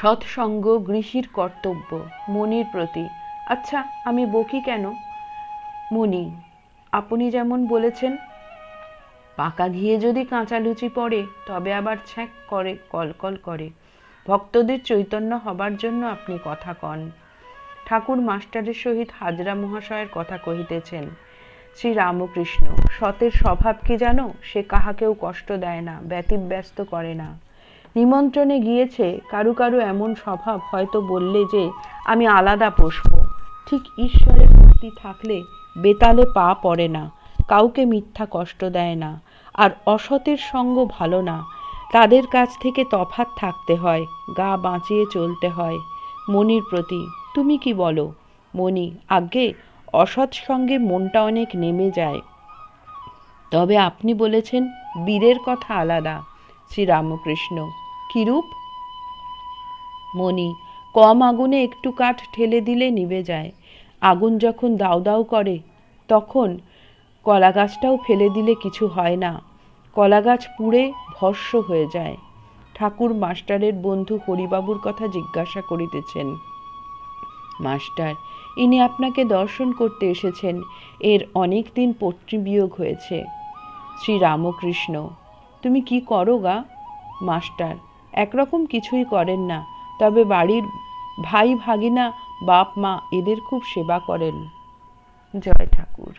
সৎসঙ্গ গৃহীর কর্তব্য মনির প্রতি। আচ্ছা, আমি বকি কেন? মনি: আপনি যেমন বলেছেন, পাকা ঘিয়ে যদি কাঁচা লুচি পড়ে তবে আবার ছ্যাঁক করে কলকল করে। ভক্তদের চৈতন্য হবার জন্য আপনি কথা কন। ঠাকুর মাস্টারের সহিত হাজরা মহাশয়ের কথা কহিতেছেন। শ্রী রামকৃষ্ণ: সতের স্বভাব কি জানো? সে কাহাকেও কষ্ট দেয় না, ব্যতিব্যস্ত করে না। নিমন্ত্রণে গিয়েছে, কারু কারু এমন স্বভাব, হয়তো বললে যে আমি আলাদা পোষব। ঠিক ঈশ্বরের ভক্তি থাকলে বেতালে পা পড়ে না, কাউকে মিথ্যা কষ্ট দেয় না, আর অসতের সঙ্গ ভালো না। তাদের কাছ থেকে তফাৎ থাকতে হয়, গা বাঁচিয়ে চলতে হয়। মনির প্রতি: তুমি কি বলো? মনি: আজ্ঞে, অসৎ সঙ্গে মনটা অনেক নেমে যায়। তবে আপনি বলেছেন বীরের কথা আলাদা। শ্রী রামকৃষ্ণ: কিরূপ? মনি: কম আগুনে একটু কাঠ ঠেলে দিলে নিভে যায়। আগুন যখন দাউ দাউ করে তখন কলা গাছটাও ফেলে দিলে কিছু হয় না, কলা গাছ পুড়ে ভস্ম হয়ে যায়। ঠাকুর মাস্টারের বন্ধু হরিবাবুর কথা জিজ্ঞাসা করিতেছেন। মাস্টার: ইনি আপনাকে দর্শন করতে এসেছেন, এর অনেক দিন পত্নীবিয়োগ হয়েছে। শ্রী রামকৃষ্ণ: তুমি কি করো গা? মাস্টার: একরকম কিছুই করেন না, তবে বাড়ির ভাই ভাগিনা, বাপ মা এদের খুব সেবা করেন। জয় ঠাকুর।